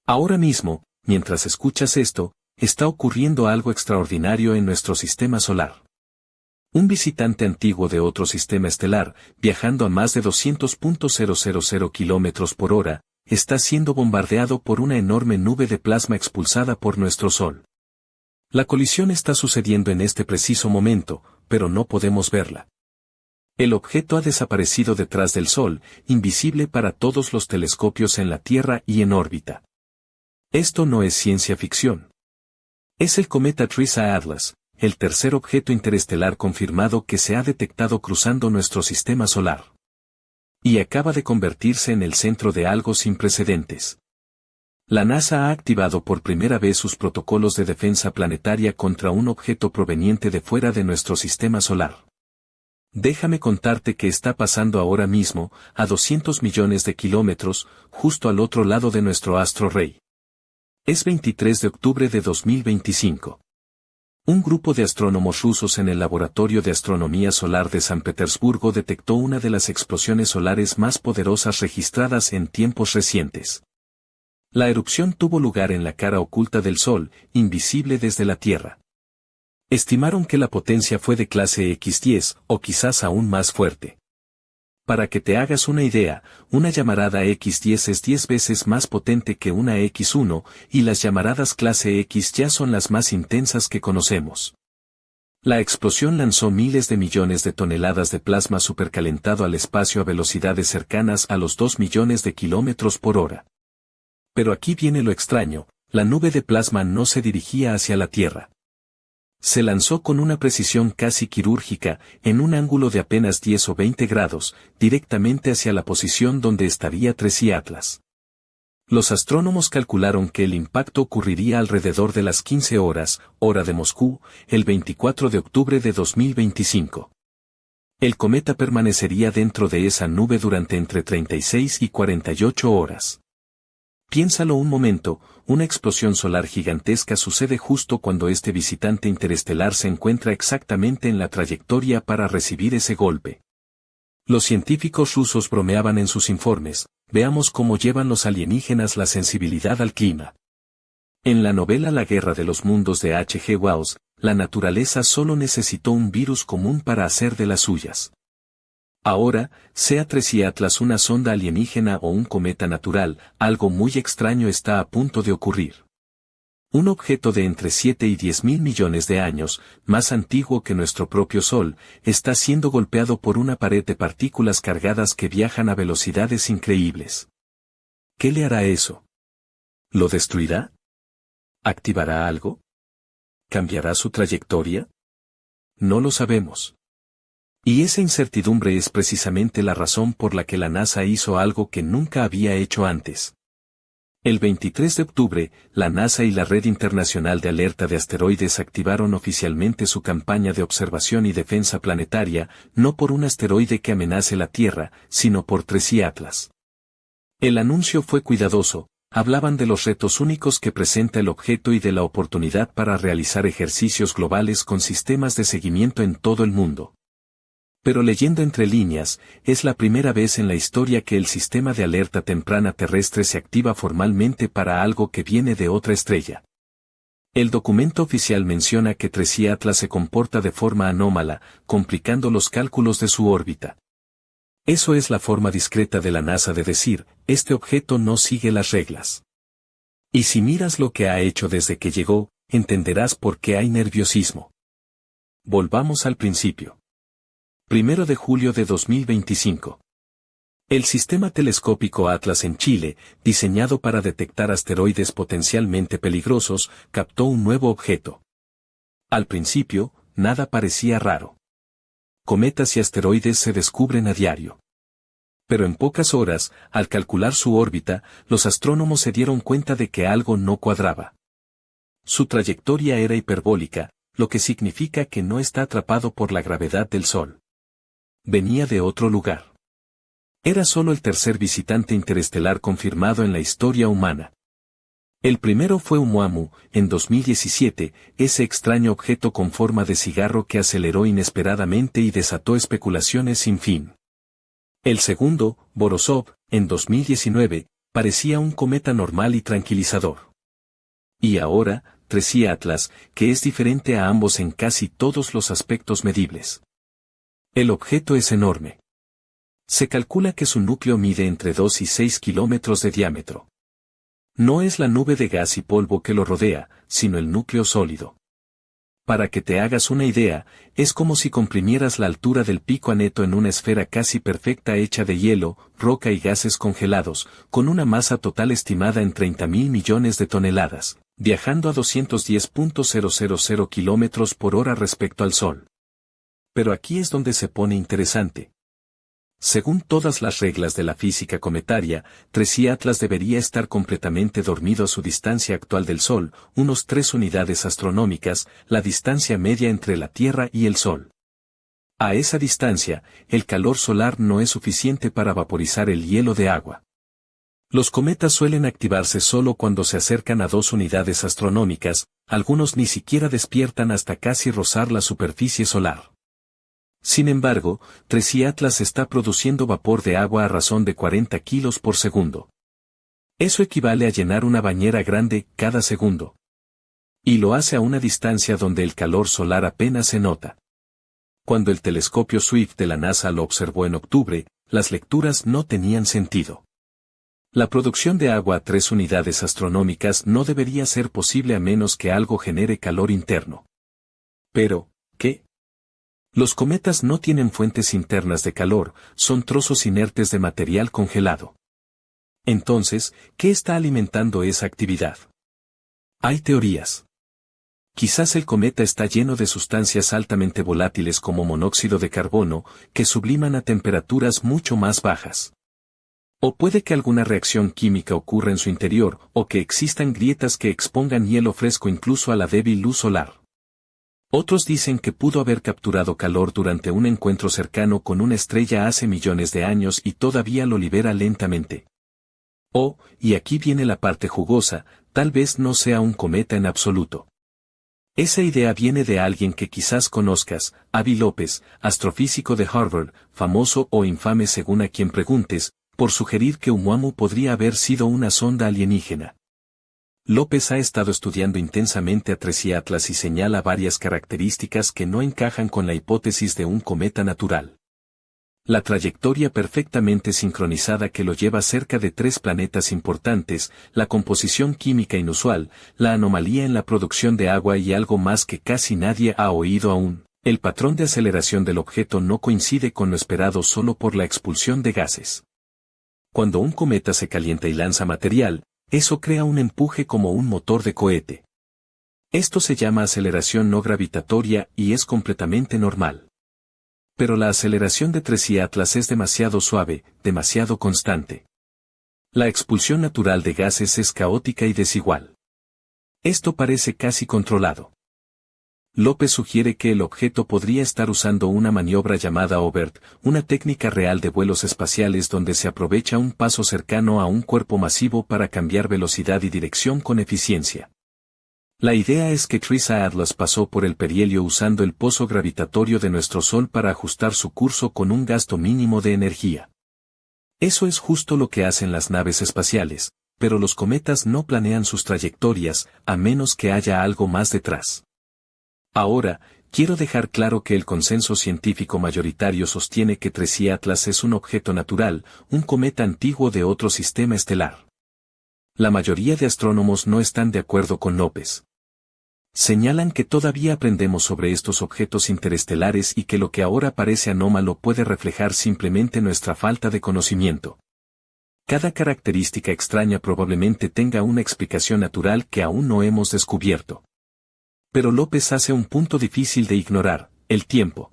Ahora mismo, mientras escuchas esto, está ocurriendo algo extraordinario en nuestro sistema solar. Un visitante antiguo de otro sistema estelar, viajando a más de 200.000 kilómetros por hora, está siendo bombardeado por una enorme nube de plasma expulsada por nuestro Sol. La colisión está sucediendo en este preciso momento, pero no podemos verla. El objeto ha desaparecido detrás del Sol, invisible para todos los telescopios en la Tierra y en órbita. Esto no es ciencia ficción. Es el cometa TRISA-Atlas, el tercer objeto interestelar confirmado que se ha detectado cruzando nuestro sistema solar. Y acaba de convertirse en el centro de algo sin precedentes. La NASA ha activado por primera vez sus protocolos de defensa planetaria contra un objeto proveniente de fuera de nuestro sistema solar. Déjame contarte qué está pasando ahora mismo, a 200 millones de kilómetros, justo al otro lado de nuestro astro rey. Es 23 de octubre de 2025. Un grupo de astrónomos rusos en el Laboratorio de Astronomía Solar de San Petersburgo detectó una de las explosiones solares más poderosas registradas en tiempos recientes. La erupción tuvo lugar en la cara oculta del Sol, invisible desde la Tierra. Estimaron que la potencia fue de clase X10, o quizás aún más fuerte. Para que te hagas una idea, una llamarada X10 es 10 veces más potente que una X1, y las llamaradas clase X ya son las más intensas que conocemos. La explosión lanzó miles de millones de toneladas de plasma supercalentado al espacio a velocidades cercanas a los 2 millones de kilómetros por hora. Pero aquí viene lo extraño, la nube de plasma no se dirigía hacia la Tierra. Se lanzó con una precisión casi quirúrgica, en un ángulo de apenas 10 o 20 grados, directamente hacia la posición donde estaría TRISA-Atlas. Los astrónomos calcularon que el impacto ocurriría alrededor de las 15 horas, hora de Moscú, el 24 de octubre de 2025. El cometa permanecería dentro de esa nube durante entre 36 y 48 horas. Piénsalo un momento, una explosión solar gigantesca sucede justo cuando este visitante interestelar se encuentra exactamente en la trayectoria para recibir ese golpe. Los científicos rusos bromeaban en sus informes, veamos cómo llevan los alienígenas la sensibilidad al clima. En la novela La Guerra de los Mundos de H. G. Wells, la naturaleza solo necesitó un virus común para hacer de las suyas. Ahora, sea TRISA-Atlas una sonda alienígena o un cometa natural, algo muy extraño está a punto de ocurrir. Un objeto de entre 7 y 10 mil millones de años, más antiguo que nuestro propio Sol, está siendo golpeado por una pared de partículas cargadas que viajan a velocidades increíbles. ¿Qué le hará eso? ¿Lo destruirá? ¿Activará algo? ¿Cambiará su trayectoria? No lo sabemos. Y esa incertidumbre es precisamente la razón por la que la NASA hizo algo que nunca había hecho antes. El 23 de octubre, la NASA y la Red Internacional de Alerta de Asteroides activaron oficialmente su campaña de observación y defensa planetaria, no por un asteroide que amenace la Tierra, sino por TRISA-Atlas. El anuncio fue cuidadoso, hablaban de los retos únicos que presenta el objeto y de la oportunidad para realizar ejercicios globales con sistemas de seguimiento en todo el mundo. Pero leyendo entre líneas, es la primera vez en la historia que el sistema de alerta temprana terrestre se activa formalmente para algo que viene de otra estrella. El documento oficial menciona que TRISA-Atlas se comporta de forma anómala, complicando los cálculos de su órbita. Eso es la forma discreta de la NASA de decir, este objeto no sigue las reglas. Y si miras lo que ha hecho desde que llegó, entenderás por qué hay nerviosismo. Volvamos al principio. 1 de julio de 2025. El sistema telescópico Atlas en Chile, diseñado para detectar asteroides potencialmente peligrosos, captó un nuevo objeto. Al principio, nada parecía raro. Cometas y asteroides se descubren a diario. Pero en pocas horas, al calcular su órbita, los astrónomos se dieron cuenta de que algo no cuadraba. Su trayectoria era hiperbólica, lo que significa que no está atrapado por la gravedad del Sol. Venía de otro lugar. Era solo el tercer visitante interestelar confirmado en la historia humana. El primero fue Oumuamua, en 2017, ese extraño objeto con forma de cigarro que aceleró inesperadamente y desató especulaciones sin fin. El segundo, Borisov, en 2019, parecía un cometa normal y tranquilizador. Y ahora, 3i Atlas, que es diferente a ambos en casi todos los aspectos medibles. El objeto es enorme. Se calcula que su núcleo mide entre 2 y 6 kilómetros de diámetro. No es la nube de gas y polvo que lo rodea, sino el núcleo sólido. Para que te hagas una idea, es como si comprimieras la altura del Pico Aneto en una esfera casi perfecta hecha de hielo, roca y gases congelados, con una masa total estimada en 30.000 millones de toneladas, viajando a 210.000 kilómetros por hora respecto al Sol. Pero aquí es donde se pone interesante. Según todas las reglas de la física cometaria, 3i Atlas debería estar completamente dormido a su distancia actual del Sol, unos 3 unidades astronómicas, la distancia media entre la Tierra y el Sol. A esa distancia, el calor solar no es suficiente para vaporizar el hielo de agua. Los cometas suelen activarse solo cuando se acercan a 2 unidades astronómicas, algunos ni siquiera despiertan hasta casi rozar la superficie solar. Sin embargo, 3i Atlas está produciendo vapor de agua a razón de 40 kilos por segundo. Eso equivale a llenar una bañera grande cada segundo. Y lo hace a una distancia donde el calor solar apenas se nota. Cuando el telescopio Swift de la NASA lo observó en octubre, las lecturas no tenían sentido. La producción de agua a 3 unidades astronómicas no debería ser posible a menos que algo genere calor interno. Pero, ¿qué? Los cometas no tienen fuentes internas de calor, son trozos inertes de material congelado. Entonces, ¿qué está alimentando esa actividad? Hay teorías. Quizás el cometa está lleno de sustancias altamente volátiles como monóxido de carbono, que subliman a temperaturas mucho más bajas. O puede que alguna reacción química ocurra en su interior, o que existan grietas que expongan hielo fresco incluso a la débil luz solar. Otros dicen que pudo haber capturado calor durante un encuentro cercano con una estrella hace millones de años y todavía lo libera lentamente. O, y aquí viene la parte jugosa, tal vez no sea un cometa en absoluto. Esa idea viene de alguien que quizás conozcas, Avi López, astrofísico de Harvard, famoso o infame según a quien preguntes, por sugerir que Oumuamua podría haber sido una sonda alienígena. López ha estado estudiando intensamente a 3i Atlas y señala varias características que no encajan con la hipótesis de un cometa natural. La trayectoria perfectamente sincronizada que lo lleva cerca de 3 planetas importantes, la composición química inusual, la anomalía en la producción de agua y algo más que casi nadie ha oído aún. El patrón de aceleración del objeto no coincide con lo esperado solo por la expulsión de gases. Cuando un cometa se calienta y lanza material, eso crea un empuje como un motor de cohete. Esto se llama aceleración no gravitatoria y es completamente normal. Pero la aceleración de 3i Atlas es demasiado suave, demasiado constante. La expulsión natural de gases es caótica y desigual. Esto parece casi controlado. López sugiere que el objeto podría estar usando una maniobra llamada Overt, una técnica real de vuelos espaciales donde se aprovecha un paso cercano a un cuerpo masivo para cambiar velocidad y dirección con eficiencia. La idea es que 3i Atlas pasó por el perihelio usando el pozo gravitatorio de nuestro Sol para ajustar su curso con un gasto mínimo de energía. Eso es justo lo que hacen las naves espaciales, pero los cometas no planean sus trayectorias, a menos que haya algo más detrás. Ahora, quiero dejar claro que el consenso científico mayoritario sostiene que 3i Atlas es un objeto natural, un cometa antiguo de otro sistema estelar. La mayoría de astrónomos no están de acuerdo con López. Señalan que todavía aprendemos sobre estos objetos interestelares y que lo que ahora parece anómalo puede reflejar simplemente nuestra falta de conocimiento. Cada característica extraña probablemente tenga una explicación natural que aún no hemos descubierto. Pero López hace un punto difícil de ignorar, el tiempo.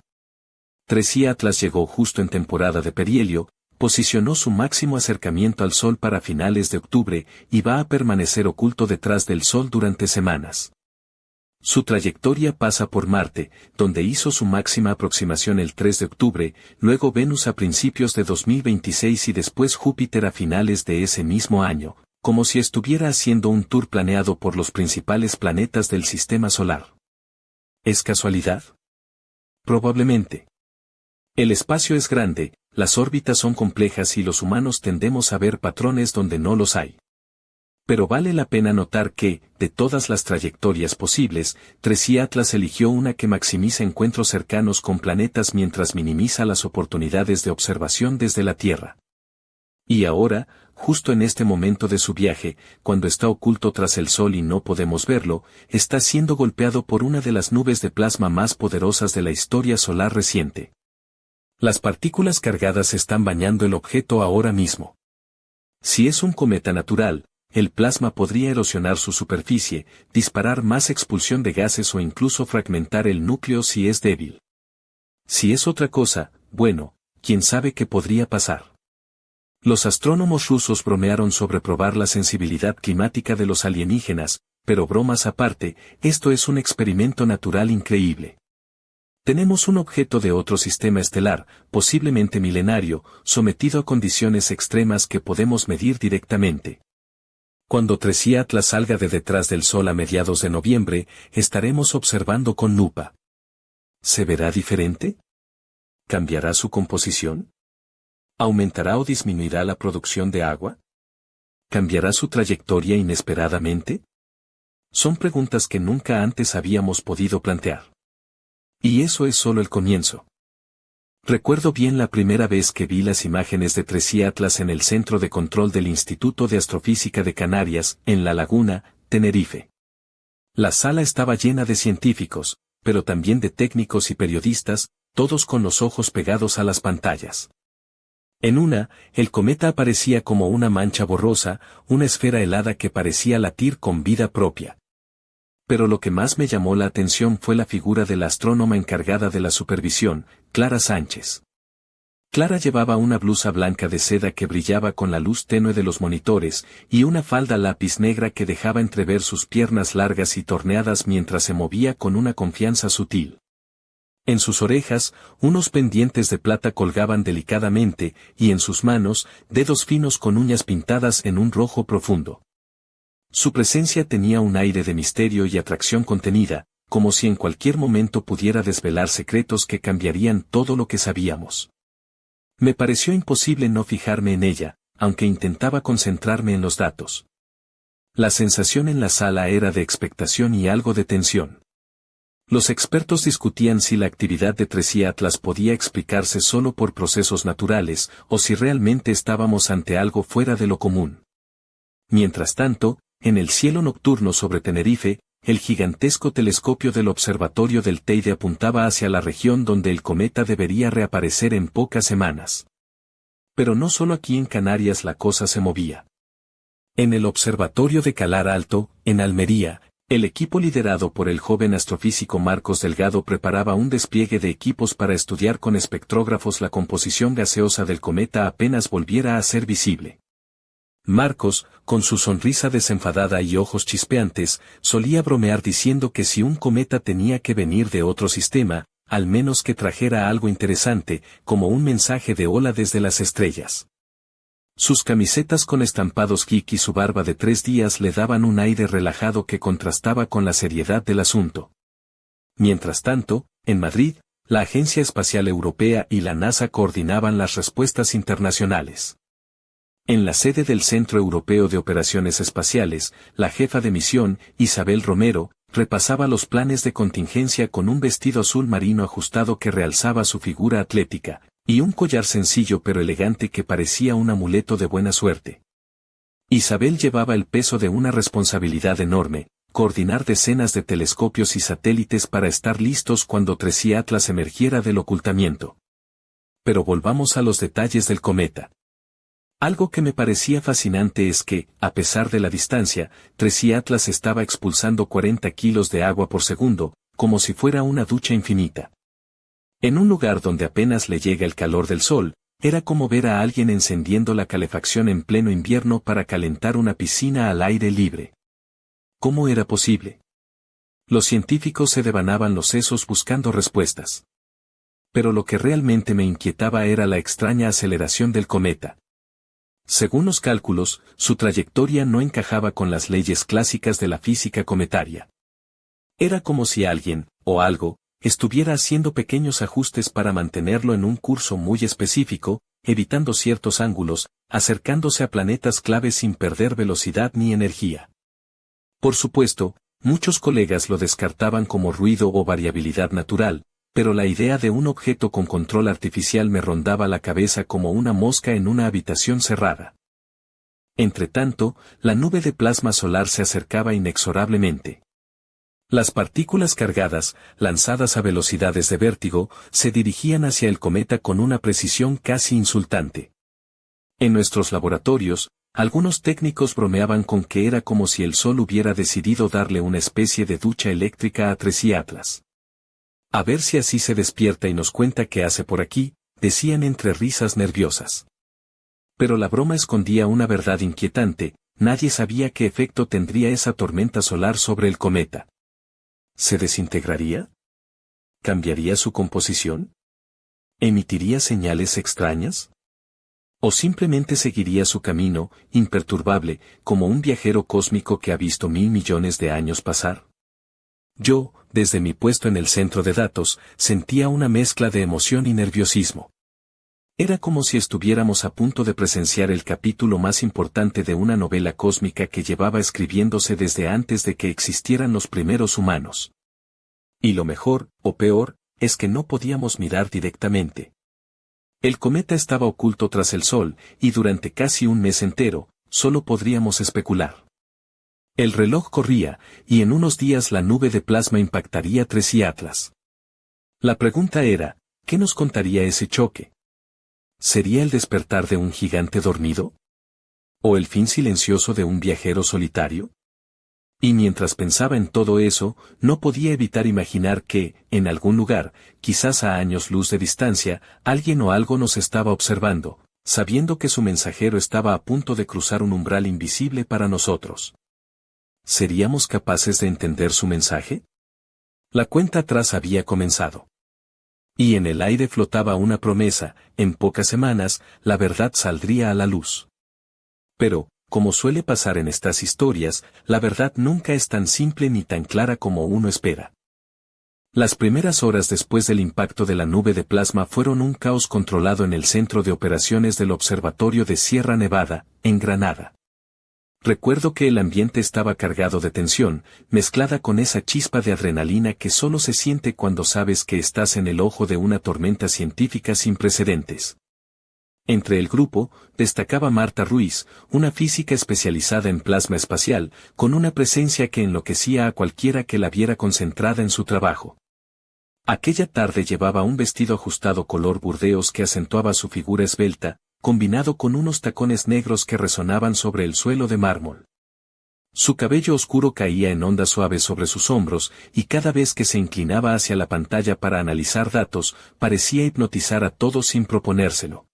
3i Atlas llegó justo en temporada de perihelio, posicionó su máximo acercamiento al Sol para finales de octubre y va a permanecer oculto detrás del Sol durante semanas. Su trayectoria pasa por Marte, donde hizo su máxima aproximación el 3 de octubre, luego Venus a principios de 2026 y después Júpiter a finales de ese mismo año, como si estuviera haciendo un tour planeado por los principales planetas del sistema solar. ¿Es casualidad? Probablemente. El espacio es grande, las órbitas son complejas y los humanos tendemos a ver patrones donde no los hay. Pero vale la pena notar que, de todas las trayectorias posibles, Tracy Atlas eligió una que maximiza encuentros cercanos con planetas mientras minimiza las oportunidades de observación desde la Tierra. Y ahora, justo en este momento de su viaje, cuando está oculto tras el Sol y no podemos verlo, está siendo golpeado por una de las nubes de plasma más poderosas de la historia solar reciente. Las partículas cargadas están bañando el objeto ahora mismo. Si es un cometa natural, el plasma podría erosionar su superficie, disparar más expulsión de gases o incluso fragmentar el núcleo si es débil. Si es otra cosa, bueno, quién sabe qué podría pasar. Los astrónomos rusos bromearon sobre probar la sensibilidad climática de los alienígenas, pero bromas aparte, esto es un experimento natural increíble. Tenemos un objeto de otro sistema estelar, posiblemente milenario, sometido a condiciones extremas que podemos medir directamente. Cuando Tracy Atlas salga de detrás del Sol a mediados de noviembre, estaremos observando con lupa. ¿Se verá diferente? ¿Cambiará su composición? ¿Aumentará o disminuirá la producción de agua? ¿Cambiará su trayectoria inesperadamente? Son preguntas que nunca antes habíamos podido plantear. Y eso es solo el comienzo. Recuerdo bien la primera vez que vi las imágenes de Tracy Atlas en el Centro de Control del Instituto de Astrofísica de Canarias, en La Laguna, Tenerife. La sala estaba llena de científicos, pero también de técnicos y periodistas, todos con los ojos pegados a las pantallas. En una, el cometa aparecía como una mancha borrosa, una esfera helada que parecía latir con vida propia. Pero lo que más me llamó la atención fue la figura de la astrónoma encargada de la supervisión, Clara Sánchez. Clara llevaba una blusa blanca de seda que brillaba con la luz tenue de los monitores, y una falda lápiz negra que dejaba entrever sus piernas largas y torneadas mientras se movía con una confianza sutil. En sus orejas, unos pendientes de plata colgaban delicadamente, y en sus manos, dedos finos con uñas pintadas en un rojo profundo. Su presencia tenía un aire de misterio y atracción contenida, como si en cualquier momento pudiera desvelar secretos que cambiarían todo lo que sabíamos. Me pareció imposible no fijarme en ella, aunque intentaba concentrarme en los datos. La sensación en la sala era de expectación y algo de tensión. Los expertos discutían si la actividad de Tracy Atlas podía explicarse solo por procesos naturales, o si realmente estábamos ante algo fuera de lo común. Mientras tanto, en el cielo nocturno sobre Tenerife, el gigantesco telescopio del observatorio del Teide apuntaba hacia la región donde el cometa debería reaparecer en pocas semanas. Pero no solo aquí en Canarias la cosa se movía. En el observatorio de Calar Alto, en Almería, el equipo liderado por el joven astrofísico Marcos Delgado preparaba un despliegue de equipos para estudiar con espectrógrafos la composición gaseosa del cometa apenas volviera a ser visible. Marcos, con su sonrisa desenfadada y ojos chispeantes, solía bromear diciendo que si un cometa tenía que venir de otro sistema, al menos que trajera algo interesante, como un mensaje de hola desde las estrellas. Sus camisetas con estampados geek y su barba de 3 días le daban un aire relajado que contrastaba con la seriedad del asunto. Mientras tanto, en Madrid, la Agencia Espacial Europea y la NASA coordinaban las respuestas internacionales. En la sede del Centro Europeo de Operaciones Espaciales, la jefa de misión, Isabel Romero, repasaba los planes de contingencia con un vestido azul marino ajustado que realzaba su figura atlética, y un collar sencillo pero elegante que parecía un amuleto de buena suerte. Isabel llevaba el peso de una responsabilidad enorme, coordinar decenas de telescopios y satélites para estar listos cuando Tracy Atlas emergiera del ocultamiento. Pero volvamos a los detalles del cometa. Algo que me parecía fascinante es que, a pesar de la distancia, Tracy Atlas estaba expulsando 40 kilos de agua por segundo, como si fuera una ducha infinita. En un lugar donde apenas le llega el calor del sol, era como ver a alguien encendiendo la calefacción en pleno invierno para calentar una piscina al aire libre. ¿Cómo era posible? Los científicos se devanaban los sesos buscando respuestas. Pero lo que realmente me inquietaba era la extraña aceleración del cometa. Según los cálculos, su trayectoria no encajaba con las leyes clásicas de la física cometaria. Era como si alguien, o algo, estuviera haciendo pequeños ajustes para mantenerlo en un curso muy específico, evitando ciertos ángulos, acercándose a planetas clave sin perder velocidad ni energía. Por supuesto, muchos colegas lo descartaban como ruido o variabilidad natural, pero la idea de un objeto con control artificial me rondaba la cabeza como una mosca en una habitación cerrada. Entretanto, la nube de plasma solar se acercaba inexorablemente. Las partículas cargadas, lanzadas a velocidades de vértigo, se dirigían hacia el cometa con una precisión casi insultante. En nuestros laboratorios, algunos técnicos bromeaban con que era como si el Sol hubiera decidido darle una especie de ducha eléctrica a Tracy Atlas. A ver si así se despierta y nos cuenta qué hace por aquí, decían entre risas nerviosas. Pero la broma escondía una verdad inquietante, nadie sabía qué efecto tendría esa tormenta solar sobre el cometa. ¿Se desintegraría? ¿Cambiaría su composición? ¿Emitiría señales extrañas? ¿O simplemente seguiría su camino, imperturbable, como un viajero cósmico que ha visto 1.000 millones de años pasar? Yo, desde mi puesto en el centro de datos, sentía una mezcla de emoción y nerviosismo. Era como si estuviéramos a punto de presenciar el capítulo más importante de una novela cósmica que llevaba escribiéndose desde antes de que existieran los primeros humanos. Y lo mejor, o peor, es que no podíamos mirar directamente. El cometa estaba oculto tras el Sol, y durante casi un mes entero, solo podríamos especular. El reloj corría, y en unos días la nube de plasma impactaría Tracy Atlas. La pregunta era, ¿qué nos contaría ese choque? ¿Sería el despertar de un gigante dormido? ¿O el fin silencioso de un viajero solitario? Y mientras pensaba en todo eso, no podía evitar imaginar que, en algún lugar, quizás a años luz de distancia, alguien o algo nos estaba observando, sabiendo que su mensajero estaba a punto de cruzar un umbral invisible para nosotros. ¿Seríamos capaces de entender su mensaje? La cuenta atrás había comenzado. Y en el aire flotaba una promesa, en pocas semanas, la verdad saldría a la luz. Pero, como suele pasar en estas historias, la verdad nunca es tan simple ni tan clara como uno espera. Las primeras horas después del impacto de la nube de plasma fueron un caos controlado en el centro de operaciones del Observatorio de Sierra Nevada, en Granada. Recuerdo que el ambiente estaba cargado de tensión, mezclada con esa chispa de adrenalina que solo se siente cuando sabes que estás en el ojo de una tormenta científica sin precedentes. Entre el grupo, destacaba Marta Ruiz, una física especializada en plasma espacial, con una presencia que enloquecía a cualquiera que la viera concentrada en su trabajo. Aquella tarde llevaba un vestido ajustado color burdeos que acentuaba su figura esbelta, combinado con unos tacones negros que resonaban sobre el suelo de mármol. Su cabello oscuro caía en ondas suaves sobre sus hombros, y cada vez que se inclinaba hacia la pantalla para analizar datos, parecía hipnotizar a todos sin proponérselo.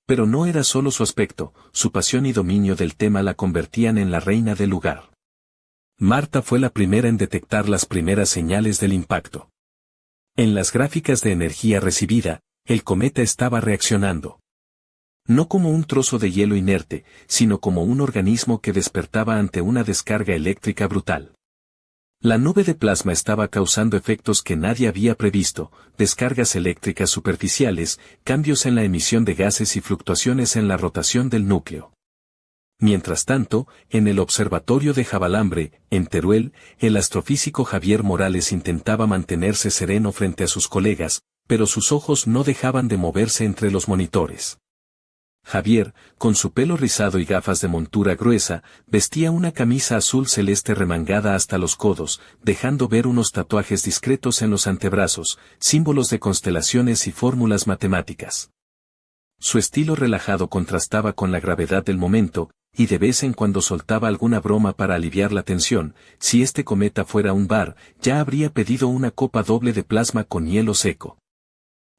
Pero no era solo su aspecto, su pasión y dominio del tema la convertían en la reina del lugar. Marta fue la primera en detectar las primeras señales del impacto. En las gráficas de energía recibida, el cometa estaba reaccionando. No como un trozo de hielo inerte, sino como un organismo que despertaba ante una descarga eléctrica brutal. La nube de plasma estaba causando efectos que nadie había previsto, descargas eléctricas superficiales, cambios en la emisión de gases y fluctuaciones en la rotación del núcleo. Mientras tanto, en el observatorio de Javalambre, en Teruel, el astrofísico Javier Morales intentaba mantenerse sereno frente a sus colegas, pero sus ojos no dejaban de moverse entre los monitores. Javier, con su pelo rizado y gafas de montura gruesa, vestía una camisa azul celeste remangada hasta los codos, dejando ver unos tatuajes discretos en los antebrazos, símbolos de constelaciones y fórmulas matemáticas. Su estilo relajado contrastaba con la gravedad del momento, y de vez en cuando soltaba alguna broma para aliviar la tensión. Si este cometa fuera un bar, ya habría pedido una copa doble de plasma con hielo seco.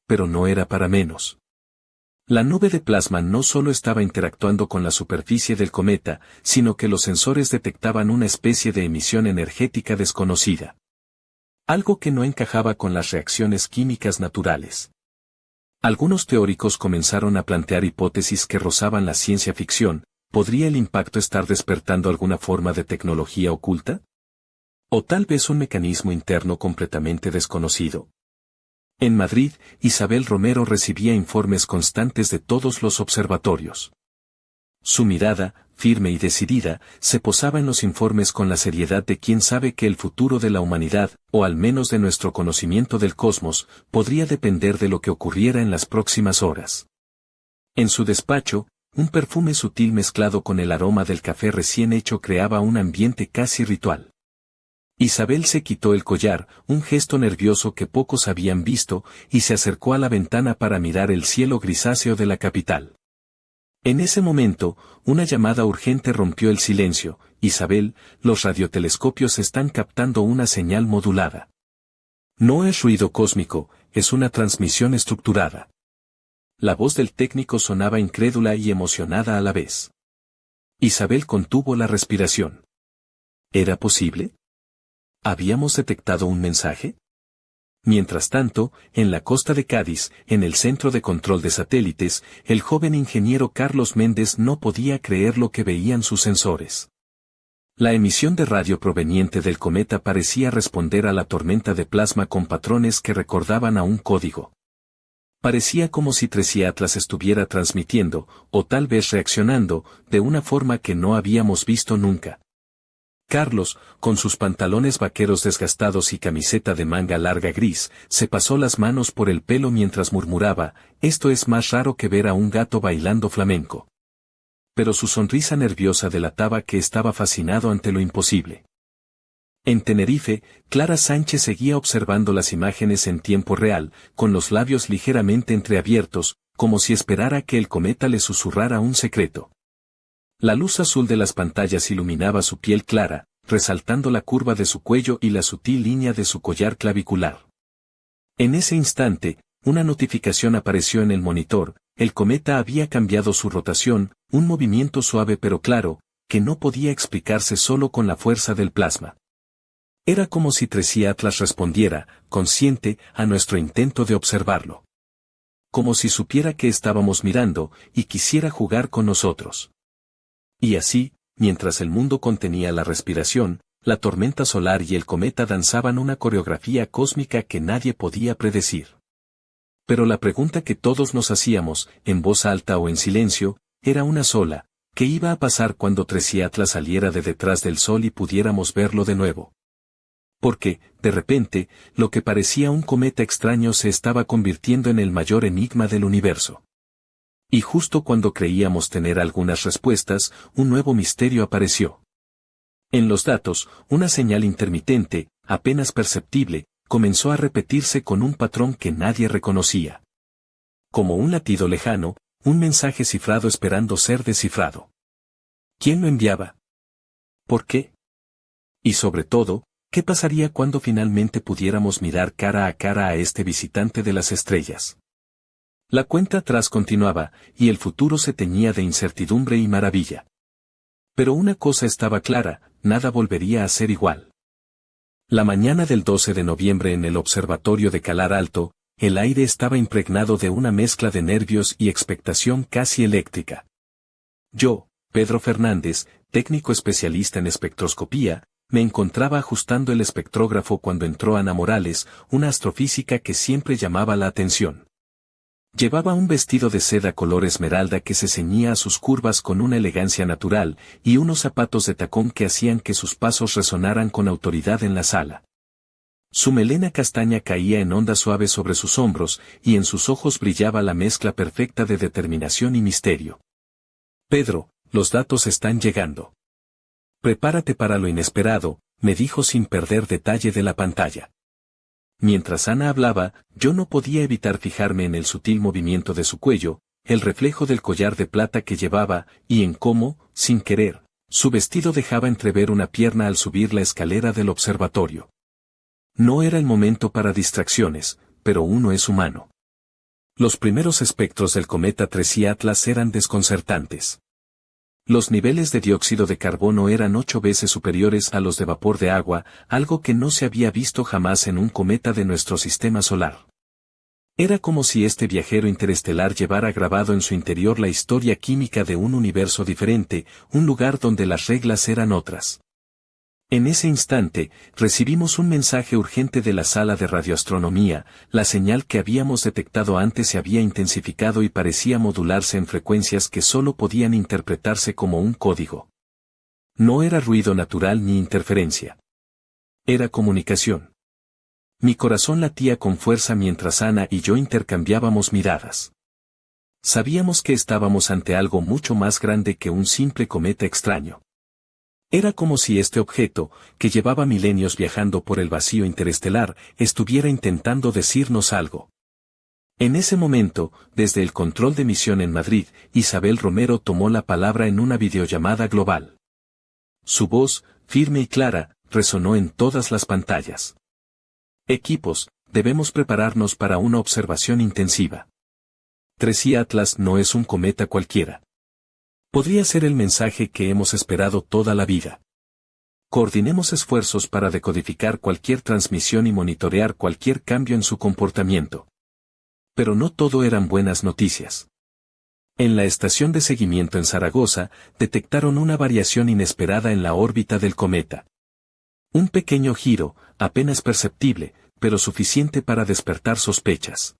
Pero no era para menos. La nube de plasma no solo estaba interactuando con la superficie del cometa, sino que los sensores detectaban una especie de emisión energética desconocida. Algo que no encajaba con las reacciones químicas naturales. Algunos teóricos comenzaron a plantear hipótesis que rozaban la ciencia ficción. ¿Podría el impacto estar despertando alguna forma de tecnología oculta? O tal vez un mecanismo interno completamente desconocido. En Madrid, Isabel Romero recibía informes constantes de todos los observatorios. Su mirada, firme y decidida, se posaba en los informes con la seriedad de quien sabe que el futuro de la humanidad, o al menos de nuestro conocimiento del cosmos, podría depender de lo que ocurriera en las próximas horas. En su despacho, un perfume sutil mezclado con el aroma del café recién hecho creaba un ambiente casi ritual. Isabel se quitó el collar, un gesto nervioso que pocos habían visto, y se acercó a la ventana para mirar el cielo grisáceo de la capital. En ese momento, una llamada urgente rompió el silencio. Isabel, los radiotelescopios están captando una señal modulada. No es ruido cósmico, es una transmisión estructurada. La voz del técnico sonaba incrédula y emocionada a la vez. Isabel contuvo la respiración. ¿Era posible? ¿Habíamos detectado un mensaje? Mientras tanto, en la costa de Cádiz, en el centro de control de satélites, el joven ingeniero Carlos Méndez no podía creer lo que veían sus sensores. La emisión de radio proveniente del cometa parecía responder a la tormenta de plasma con patrones que recordaban a un código. Parecía como si Tracy Atlas estuviera transmitiendo, o tal vez reaccionando, de una forma que no habíamos visto nunca. Carlos, con sus pantalones vaqueros desgastados y camiseta de manga larga gris, se pasó las manos por el pelo mientras murmuraba, esto es más raro que ver a un gato bailando flamenco. Pero su sonrisa nerviosa delataba que estaba fascinado ante lo imposible. En Tenerife, Clara Sánchez seguía observando las imágenes en tiempo real, con los labios ligeramente entreabiertos, como si esperara que el cometa le susurrara un secreto. La luz azul de las pantallas iluminaba su piel clara, resaltando la curva de su cuello y la sutil línea de su collar clavicular. En ese instante, una notificación apareció en el monitor, el cometa había cambiado su rotación, un movimiento suave pero claro, que no podía explicarse solo con la fuerza del plasma. Era como si Tracy Atlas respondiera, consciente, a nuestro intento de observarlo. Como si supiera que estábamos mirando, y quisiera jugar con nosotros. Y así, mientras el mundo contenía la respiración, la tormenta solar y el cometa danzaban una coreografía cósmica que nadie podía predecir. Pero la pregunta que todos nos hacíamos, en voz alta o en silencio, era una sola, ¿qué iba a pasar cuando Tracy Atlas saliera de detrás del Sol y pudiéramos verlo de nuevo? Porque, de repente, lo que parecía un cometa extraño se estaba convirtiendo en el mayor enigma del universo. Y justo cuando creíamos tener algunas respuestas, un nuevo misterio apareció. En los datos, una señal intermitente, apenas perceptible, comenzó a repetirse con un patrón que nadie reconocía. Como un latido lejano, un mensaje cifrado esperando ser descifrado. ¿Quién lo enviaba? ¿Por qué? Y sobre todo, ¿qué pasaría cuando finalmente pudiéramos mirar cara a este visitante de las estrellas? La cuenta atrás continuaba, y el futuro se teñía de incertidumbre y maravilla. Pero una cosa estaba clara, nada volvería a ser igual. La mañana del 12 de noviembre en el observatorio de Calar Alto, el aire estaba impregnado de una mezcla de nervios y expectación casi eléctrica. Yo, Pedro Fernández, técnico especialista en espectroscopía, me encontraba ajustando el espectrógrafo cuando entró Ana Morales, una astrofísica que siempre llamaba la atención. Llevaba un vestido de seda color esmeralda que se ceñía a sus curvas con una elegancia natural, y unos zapatos de tacón que hacían que sus pasos resonaran con autoridad en la sala. Su melena castaña caía en ondas suaves sobre sus hombros, y en sus ojos brillaba la mezcla perfecta de determinación y misterio. Pedro, los datos están llegando. Prepárate para lo inesperado, me dijo sin perder detalle de la pantalla. Mientras Ana hablaba, yo no podía evitar fijarme en el sutil movimiento de su cuello, el reflejo del collar de plata que llevaba, y en cómo, sin querer, su vestido dejaba entrever una pierna al subir la escalera del observatorio. No era el momento para distracciones, pero uno es humano. Los primeros espectros del cometa Tracy Atlas eran desconcertantes. Los niveles de dióxido de carbono eran 8 veces superiores a los de vapor de agua, algo que no se había visto jamás en un cometa de nuestro sistema solar. Era como si este viajero interestelar llevara grabado en su interior la historia química de un universo diferente, un lugar donde las reglas eran otras. En ese instante, recibimos un mensaje urgente de la sala de radioastronomía. La señal que habíamos detectado antes se había intensificado y parecía modularse en frecuencias que solo podían interpretarse como un código. No era ruido natural ni interferencia. Era comunicación. Mi corazón latía con fuerza mientras Ana y yo intercambiábamos miradas. Sabíamos que estábamos ante algo mucho más grande que un simple cometa extraño. Era como si este objeto, que llevaba milenios viajando por el vacío interestelar, estuviera intentando decirnos algo. En ese momento, desde el control de misión en Madrid, Isabel Romero tomó la palabra en una videollamada global. Su voz, firme y clara, resonó en todas las pantallas. Equipos, debemos prepararnos para una observación intensiva. 3i Atlas no es un cometa cualquiera. Podría ser el mensaje que hemos esperado toda la vida. Coordinemos esfuerzos para decodificar cualquier transmisión y monitorear cualquier cambio en su comportamiento. Pero no todo eran buenas noticias. En la estación de seguimiento en Zaragoza, detectaron una variación inesperada en la órbita del cometa. Un pequeño giro, apenas perceptible, pero suficiente para despertar sospechas.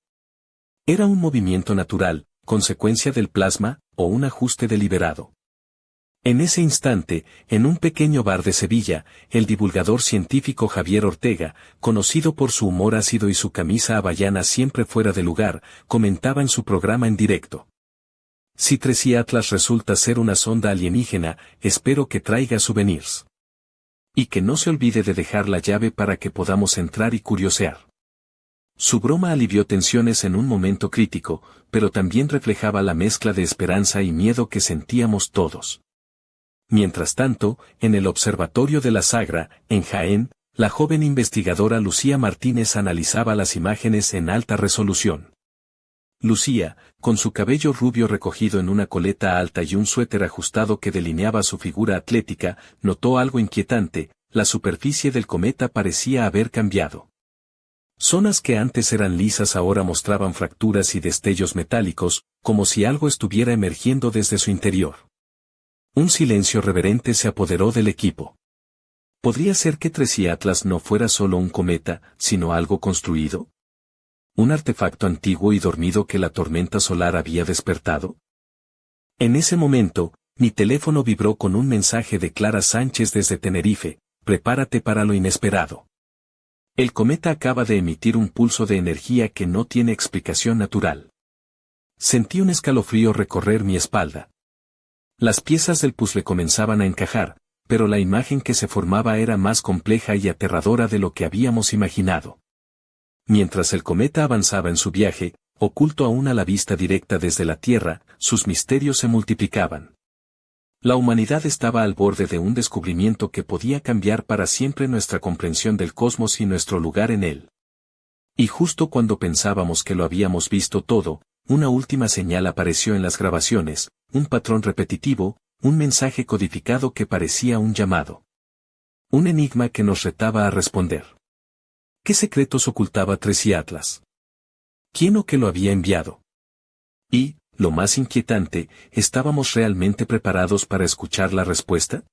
Era un movimiento natural, consecuencia del plasma, o un ajuste deliberado. En ese instante, en un pequeño bar de Sevilla, el divulgador científico Javier Ortega, conocido por su humor ácido y su camisa hawaiana siempre fuera de lugar, comentaba en su programa en directo. Si 3i Atlas resulta ser una sonda alienígena, espero que traiga souvenirs. Y que no se olvide de dejar la llave para que podamos entrar y curiosear. Su broma alivió tensiones en un momento crítico, pero también reflejaba la mezcla de esperanza y miedo que sentíamos todos. Mientras tanto, en el observatorio de la Sagra, en Jaén, la joven investigadora Lucía Martínez analizaba las imágenes en alta resolución. Lucía, con su cabello rubio recogido en una coleta alta y un suéter ajustado que delineaba su figura atlética, notó algo inquietante: la superficie del cometa parecía haber cambiado. Zonas que antes eran lisas ahora mostraban fracturas y destellos metálicos, como si algo estuviera emergiendo desde su interior. Un silencio reverente se apoderó del equipo. ¿Podría ser que 3i Atlas no fuera solo un cometa, sino algo construido? ¿Un artefacto antiguo y dormido que la tormenta solar había despertado? En ese momento, mi teléfono vibró con un mensaje de Clara Sánchez desde Tenerife: prepárate para lo inesperado. El cometa acaba de emitir un pulso de energía que no tiene explicación natural. Sentí un escalofrío recorrer mi espalda. Las piezas del puzzle comenzaban a encajar, pero la imagen que se formaba era más compleja y aterradora de lo que habíamos imaginado. Mientras el cometa avanzaba en su viaje, oculto aún a la vista directa desde la Tierra, sus misterios se multiplicaban. La humanidad estaba al borde de un descubrimiento que podía cambiar para siempre nuestra comprensión del cosmos y nuestro lugar en él. Y justo cuando pensábamos que lo habíamos visto todo, una última señal apareció en las grabaciones: un patrón repetitivo, un mensaje codificado que parecía un llamado. Un enigma que nos retaba a responder. ¿Qué secretos ocultaba 3i Atlas? ¿Quién o qué lo había enviado? Y, lo más inquietante, ¿estábamos realmente preparados para escuchar la respuesta?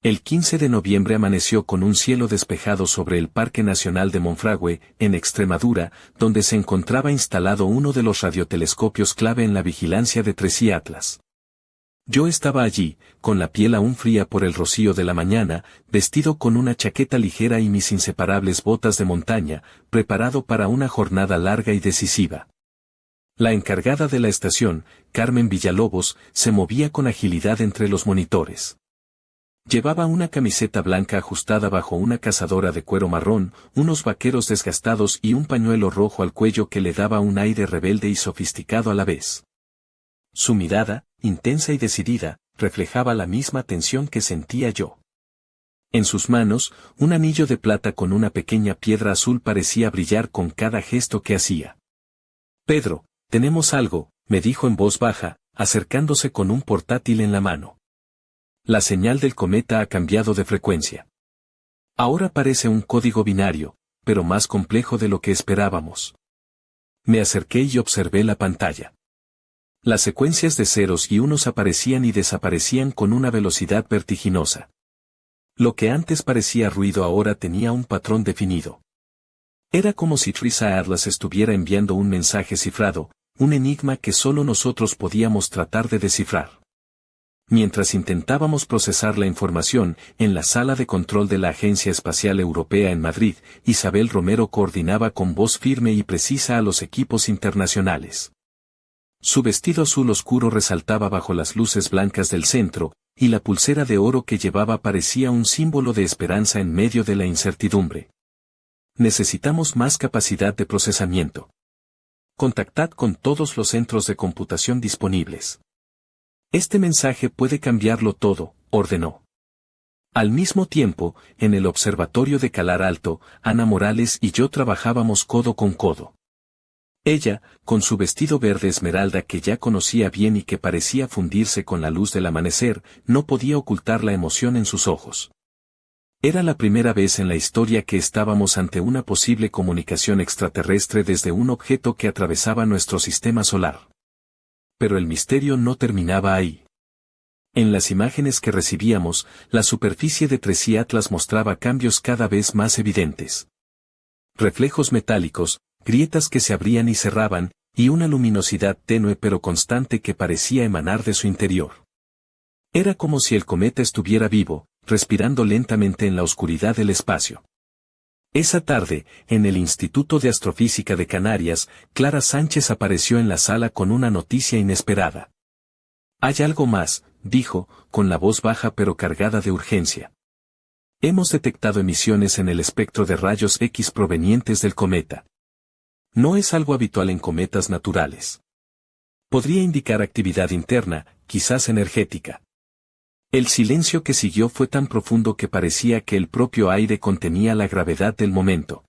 El 15 de noviembre amaneció con un cielo despejado sobre el Parque Nacional de Monfragüe, en Extremadura, donde se encontraba instalado uno de los radiotelescopios clave en la vigilancia de 3i Atlas. Yo estaba allí, con la piel aún fría por el rocío de la mañana, vestido con una chaqueta ligera y mis inseparables botas de montaña, preparado para una jornada larga y decisiva. La encargada de la estación, Carmen Villalobos, se movía con agilidad entre los monitores. Llevaba una camiseta blanca ajustada bajo una cazadora de cuero marrón, unos vaqueros desgastados y un pañuelo rojo al cuello que le daba un aire rebelde y sofisticado a la vez. Su mirada, intensa y decidida, reflejaba la misma tensión que sentía yo. En sus manos, un anillo de plata con una pequeña piedra azul parecía brillar con cada gesto que hacía. «Pedro, tenemos algo», me dijo en voz baja, acercándose con un portátil en la mano. La señal del cometa ha cambiado de frecuencia. Ahora parece un código binario, pero más complejo de lo que esperábamos. Me acerqué y observé la pantalla. Las secuencias de ceros y unos aparecían y desaparecían con una velocidad vertiginosa. Lo que antes parecía ruido ahora tenía un patrón definido. Era como si Trisa Atlas estuviera enviando un mensaje cifrado, un enigma que solo nosotros podíamos tratar de descifrar. Mientras intentábamos procesar la información, en la sala de control de la Agencia Espacial Europea en Madrid, Isabel Romero coordinaba con voz firme y precisa a los equipos internacionales. Su vestido azul oscuro resaltaba bajo las luces blancas del centro, y la pulsera de oro que llevaba parecía un símbolo de esperanza en medio de la incertidumbre. Necesitamos más capacidad de procesamiento. Contactad con todos los centros de computación disponibles. Este mensaje puede cambiarlo todo, ordenó. Al mismo tiempo, en el observatorio de Calar Alto, Ana Morales y yo trabajábamos codo con codo. Ella, con su vestido verde esmeralda que ya conocía bien y que parecía fundirse con la luz del amanecer, no podía ocultar la emoción en sus ojos. Era la primera vez en la historia que estábamos ante una posible comunicación extraterrestre desde un objeto que atravesaba nuestro sistema solar. Pero el misterio no terminaba ahí. En las imágenes que recibíamos, la superficie de Tracy Atlas mostraba cambios cada vez más evidentes. Reflejos metálicos, grietas que se abrían y cerraban, y una luminosidad tenue pero constante que parecía emanar de su interior. Era como si el cometa estuviera vivo, respirando lentamente en la oscuridad del espacio. Esa tarde, en el Instituto de Astrofísica de Canarias, Clara Sánchez apareció en la sala con una noticia inesperada. Hay algo más, dijo, con la voz baja pero cargada de urgencia. Hemos detectado emisiones en el espectro de rayos X provenientes del cometa. No es algo habitual en cometas naturales. Podría indicar actividad interna, quizás energética. El silencio que siguió fue tan profundo que parecía que el propio aire contenía la gravedad del momento.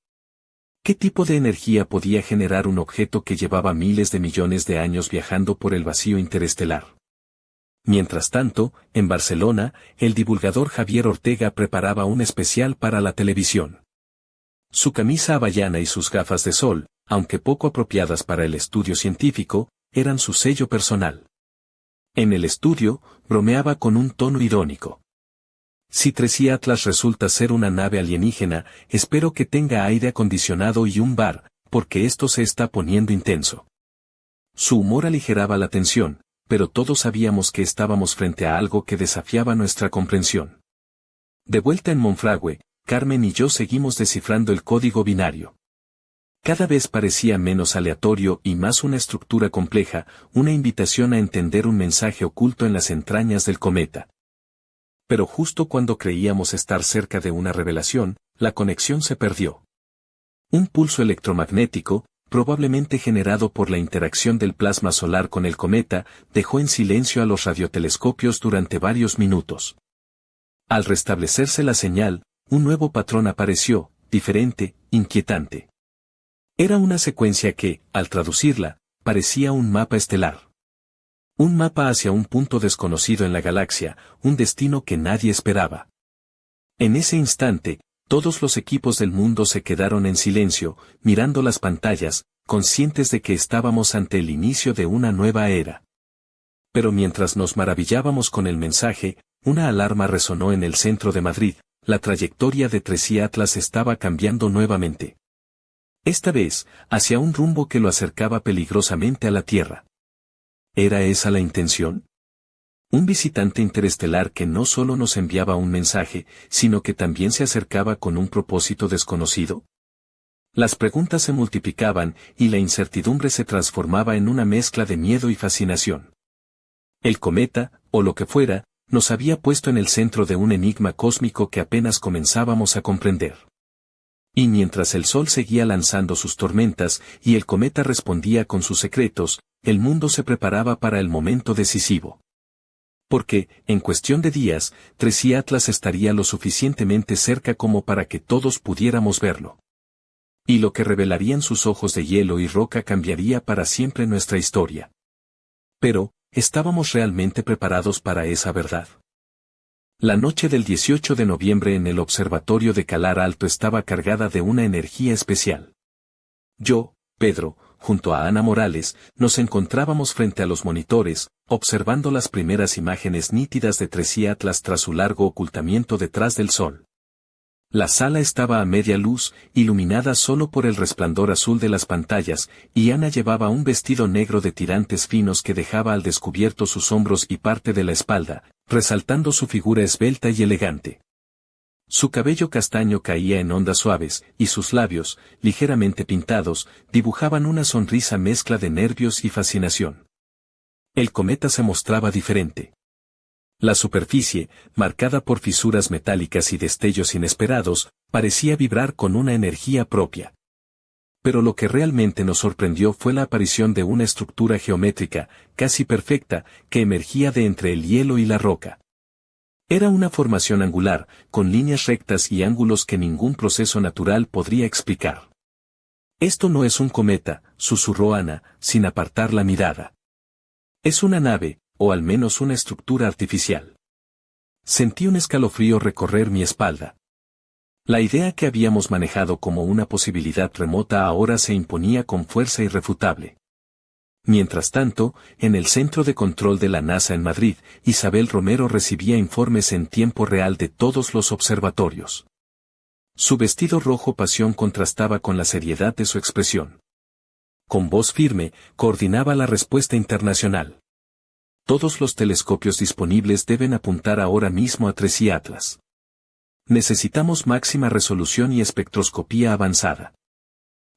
¿Qué tipo de energía podía generar un objeto que llevaba miles de millones de años viajando por el vacío interestelar? Mientras tanto, en Barcelona, el divulgador Javier Ortega preparaba un especial para la televisión. Su camisa hawaiana y sus gafas de sol, aunque poco apropiadas para el estudio científico, eran su sello personal. En el estudio, bromeaba con un tono irónico. Si Tracy Atlas resulta ser una nave alienígena, espero que tenga aire acondicionado y un bar, porque esto se está poniendo intenso. Su humor aligeraba la tensión, pero todos sabíamos que estábamos frente a algo que desafiaba nuestra comprensión. De vuelta en Monfragüe, Carmen y yo seguimos descifrando el código binario. Cada vez parecía menos aleatorio y más una estructura compleja, una invitación a entender un mensaje oculto en las entrañas del cometa. Pero justo cuando creíamos estar cerca de una revelación, la conexión se perdió. Un pulso electromagnético, probablemente generado por la interacción del plasma solar con el cometa, dejó en silencio a los radiotelescopios durante varios minutos. Al restablecerse la señal, un nuevo patrón apareció, diferente, inquietante. Era una secuencia que, al traducirla, parecía un mapa estelar. Un mapa hacia un punto desconocido en la galaxia, un destino que nadie esperaba. En ese instante, todos los equipos del mundo se quedaron en silencio, mirando las pantallas, conscientes de que estábamos ante el inicio de una nueva era. Pero mientras nos maravillábamos con el mensaje, una alarma resonó en el centro de Madrid, la trayectoria de Tracy Atlas estaba cambiando nuevamente. Esta vez, hacia un rumbo que lo acercaba peligrosamente a la Tierra. ¿Era esa la intención? Un visitante interestelar que no solo nos enviaba un mensaje, sino que también se acercaba con un propósito desconocido. Las preguntas se multiplicaban y la incertidumbre se transformaba en una mezcla de miedo y fascinación. El cometa, o lo que fuera, nos había puesto en el centro de un enigma cósmico que apenas comenzábamos a comprender. Y mientras el Sol seguía lanzando sus tormentas y el cometa respondía con sus secretos, el mundo se preparaba para el momento decisivo. Porque, en cuestión de días, Tracy Atlas estaría lo suficientemente cerca como para que todos pudiéramos verlo. Y lo que revelarían sus ojos de hielo y roca cambiaría para siempre nuestra historia. Pero, ¿estábamos realmente preparados para esa verdad? La noche del 18 de noviembre en el observatorio de Calar Alto estaba cargada de una energía especial. Yo, Pedro, junto a Ana Morales, nos encontrábamos frente a los monitores, observando las primeras imágenes nítidas de Tracy Atlas tras su largo ocultamiento detrás del sol. La sala estaba a media luz, iluminada solo por el resplandor azul de las pantallas, y Ana llevaba un vestido negro de tirantes finos que dejaba al descubierto sus hombros y parte de la espalda, resaltando su figura esbelta y elegante. Su cabello castaño caía en ondas suaves, y sus labios, ligeramente pintados, dibujaban una sonrisa mezcla de nervios y fascinación. El cometa se mostraba diferente. La superficie, marcada por fisuras metálicas y destellos inesperados, parecía vibrar con una energía propia. Pero lo que realmente nos sorprendió fue la aparición de una estructura geométrica, casi perfecta, que emergía de entre el hielo y la roca. Era una formación angular, con líneas rectas y ángulos que ningún proceso natural podría explicar. «Esto no es un cometa», susurró Ana, sin apartar la mirada. «Es una nave, o al menos una estructura artificial». Sentí un escalofrío recorrer mi espalda. La idea que habíamos manejado como una posibilidad remota ahora se imponía con fuerza irrefutable. Mientras tanto, en el centro de control de la NASA en Madrid, Isabel Romero recibía informes en tiempo real de todos los observatorios. Su vestido rojo pasión contrastaba con la seriedad de su expresión. Con voz firme, coordinaba la respuesta internacional. Todos los telescopios disponibles deben apuntar ahora mismo a Tracy Atlas. Necesitamos máxima resolución y espectroscopía avanzada.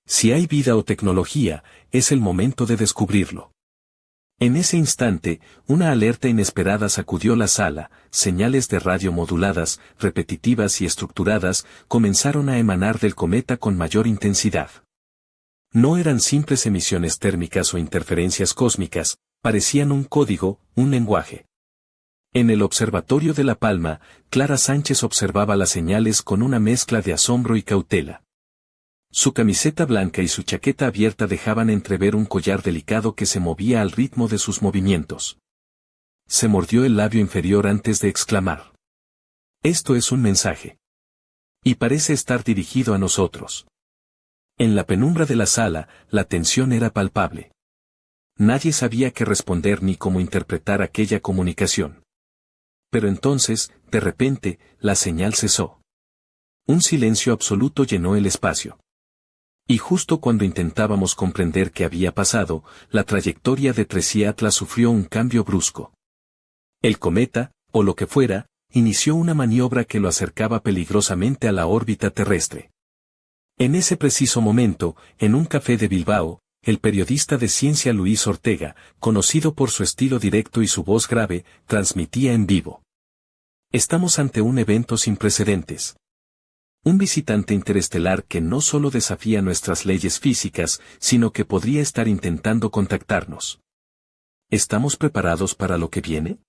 Si hay vida o tecnología, es el momento de descubrirlo. En ese instante, una alerta inesperada sacudió la sala, señales de radio moduladas, repetitivas y estructuradas, comenzaron a emanar del cometa con mayor intensidad. No eran simples emisiones térmicas o interferencias cósmicas, parecían un código, un lenguaje. En el observatorio de La Palma, Clara Sánchez observaba las señales con una mezcla de asombro y cautela. Su camiseta blanca y su chaqueta abierta dejaban entrever un collar delicado que se movía al ritmo de sus movimientos. Se mordió el labio inferior antes de exclamar: «Esto es un mensaje. Y parece estar dirigido a nosotros». En la penumbra de la sala, la tensión era palpable. Nadie sabía qué responder ni cómo interpretar aquella comunicación. Pero entonces, de repente, la señal cesó. Un silencio absoluto llenó el espacio. Y justo cuando intentábamos comprender qué había pasado, la trayectoria de Tracy Atlas sufrió un cambio brusco. El cometa, o lo que fuera, inició una maniobra que lo acercaba peligrosamente a la órbita terrestre. En ese preciso momento, en un café de Bilbao, el periodista de ciencia Luis Ortega, conocido por su estilo directo y su voz grave, transmitía en vivo: «Estamos ante un evento sin precedentes. Un visitante interestelar que no solo desafía nuestras leyes físicas, sino que podría estar intentando contactarnos. ¿Estamos preparados para lo que viene?».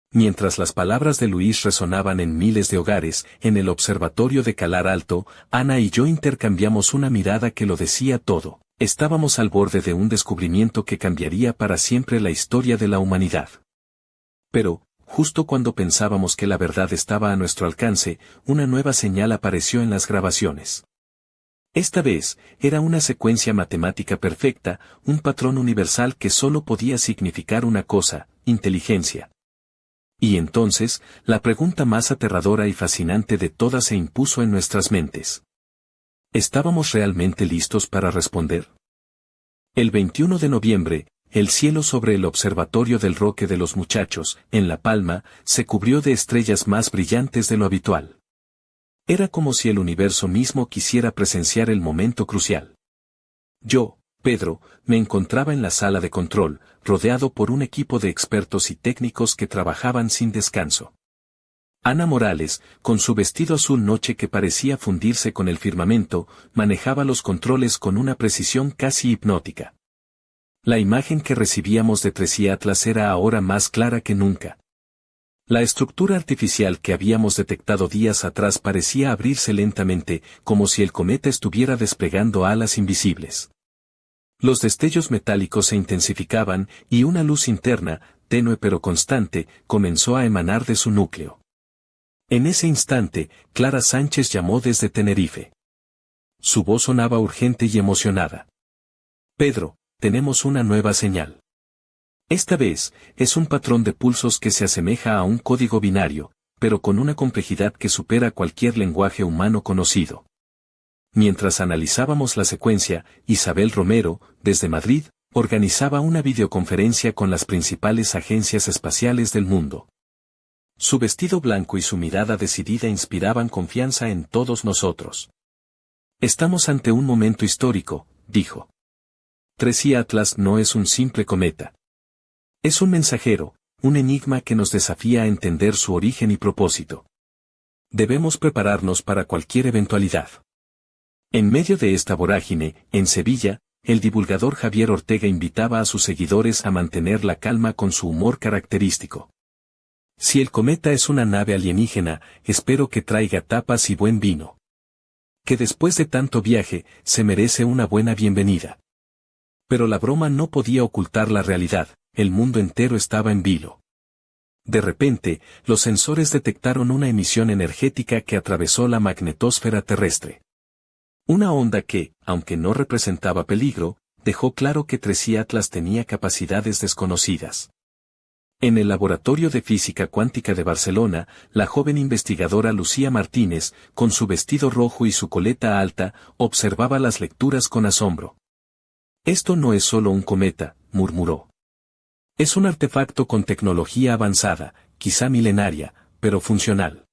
Mientras las palabras de Luis resonaban en miles de hogares, en el observatorio de Calar Alto, Ana y yo intercambiamos una mirada que lo decía todo. Estábamos al borde de un descubrimiento que cambiaría para siempre la historia de la humanidad. Pero, justo cuando pensábamos que la verdad estaba a nuestro alcance, una nueva señal apareció en las grabaciones. Esta vez, era una secuencia matemática perfecta, un patrón universal que solo podía significar una cosa: inteligencia. Y entonces, la pregunta más aterradora y fascinante de todas se impuso en nuestras mentes. ¿Estábamos realmente listos para responder? El 21 de noviembre, el cielo sobre el observatorio del Roque de los Muchachos, en La Palma, se cubrió de estrellas más brillantes de lo habitual. Era como si el universo mismo quisiera presenciar el momento crucial. Yo, Pedro, me encontraba en la sala de control, rodeado por un equipo de expertos y técnicos que trabajaban sin descanso. Ana Morales, con su vestido azul noche que parecía fundirse con el firmamento, manejaba los controles con una precisión casi hipnótica. La imagen que recibíamos de Tracy Atlas era ahora más clara que nunca. La estructura artificial que habíamos detectado días atrás parecía abrirse lentamente, como si el cometa estuviera desplegando alas invisibles. Los destellos metálicos se intensificaban, y una luz interna, tenue pero constante, comenzó a emanar de su núcleo. En ese instante, Clara Sánchez llamó desde Tenerife. Su voz sonaba urgente y emocionada. Pedro, tenemos una nueva señal. Esta vez, es un patrón de pulsos que se asemeja a un código binario, pero con una complejidad que supera cualquier lenguaje humano conocido. Mientras analizábamos la secuencia, Isabel Romero, desde Madrid, organizaba una videoconferencia con las principales agencias espaciales del mundo. Su vestido blanco y su mirada decidida inspiraban confianza en todos nosotros. Estamos ante un momento histórico, dijo. 3i Atlas no es un simple cometa. Es un mensajero, un enigma que nos desafía a entender su origen y propósito. Debemos prepararnos para cualquier eventualidad. En medio de esta vorágine, en Sevilla, el divulgador Javier Ortega invitaba a sus seguidores a mantener la calma con su humor característico. Si el cometa es una nave alienígena, espero que traiga tapas y buen vino. Que después de tanto viaje, se merece una buena bienvenida. Pero la broma no podía ocultar la realidad, el mundo entero estaba en vilo. De repente, los sensores detectaron una emisión energética que atravesó la magnetosfera terrestre. Una onda que, aunque no representaba peligro, dejó claro que 3i Atlas tenía capacidades desconocidas. En el Laboratorio de Física Cuántica de Barcelona, la joven investigadora Lucía Martínez, con su vestido rojo y su coleta alta, observaba las lecturas con asombro. Esto no es solo un cometa, murmuró. Es un artefacto con tecnología avanzada, quizá milenaria, pero funcional.